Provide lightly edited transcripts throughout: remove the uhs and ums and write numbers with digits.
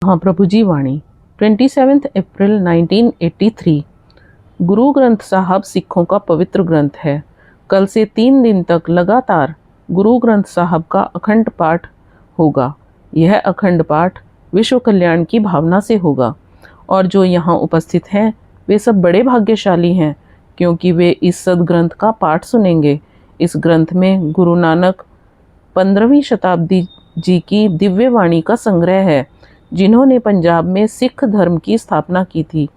महाप्रभु जी वाणी 27 अप्रैल 1983। गुरु ग्रंथ साहब सिखों का पवित्र ग्रंथ है। कल से 3 दिन तक लगातार गुरु ग्रंथ साहब का अखंड पाठ होगा। यह अखंड पाठ विश्व कल्याण की भावना से होगा और जो यहाँ उपस्थित हैं वे सब बड़े भाग्यशाली हैं, क्योंकि वे इस सदग्रंथ का पाठ सुनेंगे। इस ग्रंथ में गुरु नानक 15वीं शताब्दी जी की दिव्य वाणी का संग्रह है, जिन्होंने पंजाब में सिख धर्म की स्थापना की थी।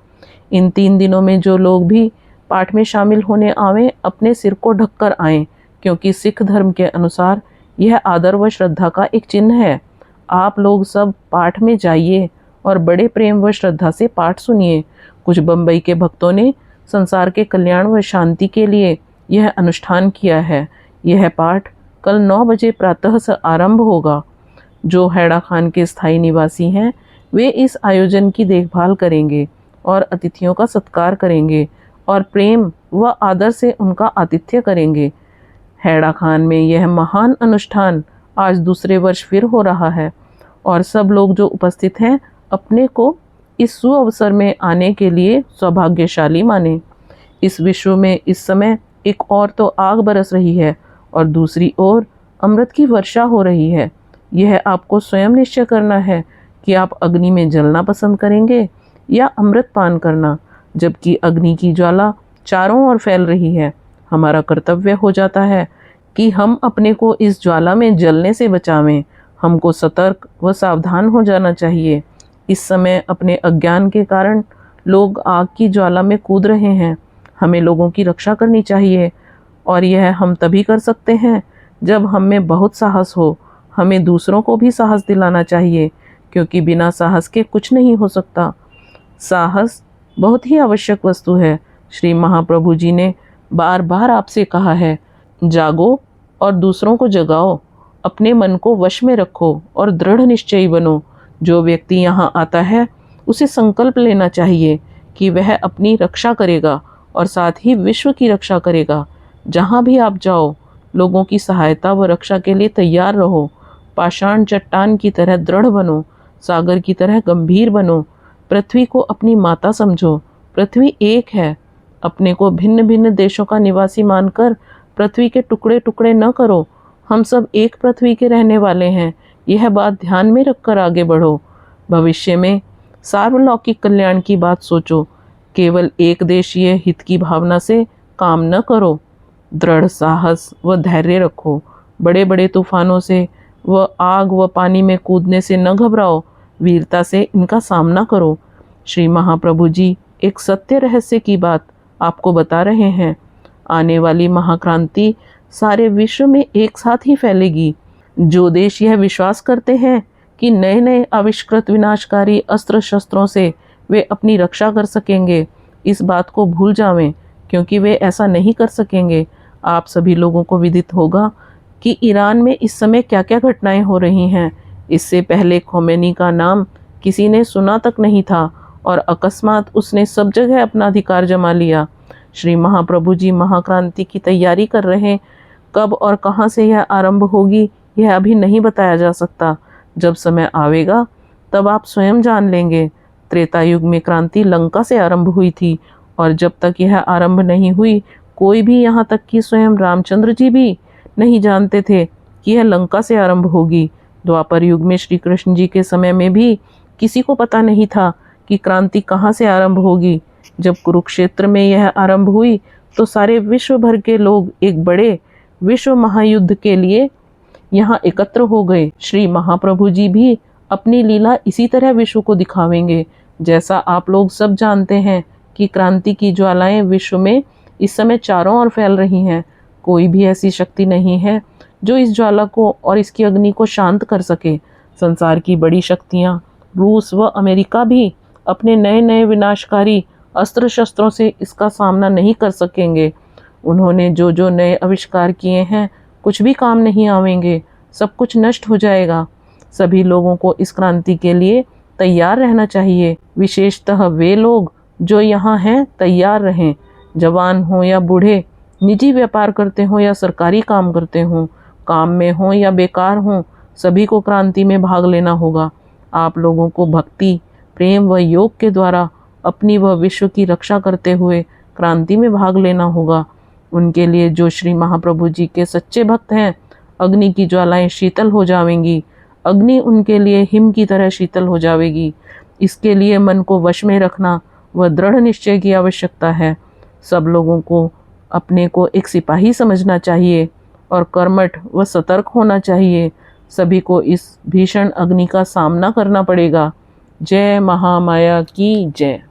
इन 3 दिनों में जो लोग भी पाठ में शामिल होने आवें, अपने सिर को ढककर आएं, क्योंकि सिख धर्म के अनुसार यह आदर व श्रद्धा का एक चिन्ह है। आप लोग सब पाठ में जाइए और बड़े प्रेम व श्रद्धा से पाठ सुनिए। कुछ बम्बई के भक्तों ने संसार के कल्याण व शांति के लिए यह अनुष्ठान किया है। यह पाठ कल 9 बजे प्रातः से आरंभ होगा। जो हैड़ा खान के स्थायी निवासी हैं वे इस आयोजन की देखभाल करेंगे और अतिथियों का सत्कार करेंगे और प्रेम व आदर से उनका आतिथ्य करेंगे। हैड़ा खान में यह महान अनुष्ठान आज दूसरे वर्ष फिर हो रहा है और सब लोग जो उपस्थित हैं अपने को इस सुअवसर में आने के लिए सौभाग्यशाली माने। इस विश्व में इस समय एक ओर तो आग बरस रही है और दूसरी ओर अमृत की वर्षा हो रही है। यह आपको स्वयं निश्चय करना है कि आप अग्नि में जलना पसंद करेंगे या अमृत पान करना। जबकि अग्नि की ज्वाला चारों ओर फैल रही है, हमारा कर्तव्य हो जाता है कि हम अपने को इस ज्वाला में जलने से बचावें। हमको सतर्क व सावधान हो जाना चाहिए। इस समय अपने अज्ञान के कारण लोग आग की ज्वाला में कूद रहे हैं। हमें लोगों की रक्षा करनी चाहिए और यह हम तभी कर सकते हैं जब हम में बहुत साहस हो। हमें दूसरों को भी साहस दिलाना चाहिए, क्योंकि बिना साहस के कुछ नहीं हो सकता। साहस बहुत ही आवश्यक वस्तु है। श्री महाप्रभु जी ने बार बार आपसे कहा है, जागो और दूसरों को जगाओ, अपने मन को वश में रखो और दृढ़ निश्चयी बनो। जो व्यक्ति यहाँ आता है उसे संकल्प लेना चाहिए कि वह अपनी रक्षा करेगा और साथ ही विश्व की रक्षा करेगा। जहाँ भी आप जाओ, लोगों की सहायता व रक्षा के लिए तैयार रहो। पाषाण चट्टान की तरह दृढ़ बनो, सागर की तरह गंभीर बनो। पृथ्वी को अपनी माता समझो। पृथ्वी एक है। अपने को भिन्न भिन्न देशों का निवासी मानकर पृथ्वी के टुकड़े टुकड़े न करो। हम सब एक पृथ्वी के रहने वाले हैं। यह बात ध्यान में रखकर आगे बढ़ो। भविष्य में सार्वलौकिक कल्याण की बात सोचो। केवल एक देशीय हित की भावना से काम न करो। दृढ़ साहस व धैर्य रखो। बड़े बड़े तूफानों से व आग व पानी में कूदने से न घबराओ, वीरता से इनका सामना करो। श्री महाप्रभु जी एक सत्य रहस्य की बात आपको बता रहे हैं। आने वाली महाक्रांति सारे विश्व में एक साथ ही फैलेगी। जो देश यह विश्वास करते हैं कि नए नए आविष्कृत विनाशकारी अस्त्र शस्त्रों से वे अपनी रक्षा कर सकेंगे, इस बात को भूल जावें, क्योंकि वे ऐसा नहीं कर सकेंगे। आप सभी लोगों को विदित होगा कि ईरान में इस समय क्या क्या घटनाएं हो रही हैं। इससे पहले खोमेनी का नाम किसी ने सुना तक नहीं था और अकस्मात उसने सब जगह अपना अधिकार जमा लिया। श्री महाप्रभु जी महाक्रांति की तैयारी कर रहे हैं। कब और कहां से यह आरंभ होगी यह अभी नहीं बताया जा सकता। जब समय आवेगा तब आप स्वयं जान लेंगे। त्रेता युग में क्रांति लंका से आरंभ हुई थी और जब तक यह आरंभ नहीं हुई, कोई भी यहाँ तक कि स्वयं रामचंद्र जी भी नहीं जानते थे कि यह लंका से आरंभ होगी। द्वापर युग में श्री कृष्ण जी के समय में भी किसी को पता नहीं था कि क्रांति कहाँ से आरंभ होगी। जब कुरुक्षेत्र में यह आरंभ हुई तो सारे विश्व भर के लोग एक बड़े विश्व महायुद्ध के लिए यहाँ एकत्र हो गए। श्री महाप्रभु जी भी अपनी लीला इसी तरह विश्व को दिखावेंगे। जैसा आप लोग सब जानते हैं कि क्रांति की ज्वालाएं विश्व में इस समय चारों ओर फैल रही हैं। कोई भी ऐसी शक्ति नहीं है जो इस ज्वाला को और इसकी अग्नि को शांत कर सके। संसार की बड़ी शक्तियां, रूस व अमेरिका भी अपने नए नए विनाशकारी अस्त्र शस्त्रों से इसका सामना नहीं कर सकेंगे। उन्होंने जो जो नए आविष्कार किए हैं कुछ भी काम नहीं आवेंगे, सब कुछ नष्ट हो जाएगा। सभी लोगों को इस क्रांति के लिए तैयार रहना चाहिए। विशेषतः वे लोग जो यहाँ हैं तैयार रहें। जवान हो या बूढ़े, निजी व्यापार करते हो या सरकारी काम करते हो, काम में हो या बेकार हो, सभी को क्रांति में भाग लेना होगा। आप लोगों को भक्ति, प्रेम व योग के द्वारा अपनी व विश्व की रक्षा करते हुए क्रांति में भाग लेना होगा। उनके लिए जो श्री महाप्रभु जी के सच्चे भक्त हैं, अग्नि की ज्वालाएं शीतल हो जाएंगी। अग्नि उनके लिए हिम की तरह शीतल हो जाएगी। इसके लिए मन को वश में रखना व दृढ़ निश्चय की आवश्यकता है। सब लोगों को अपने को एक सिपाही समझना चाहिए और कर्मठ व सतर्क होना चाहिए। सभी को इस भीषण अग्नि का सामना करना पड़ेगा। जय महामाया की जय।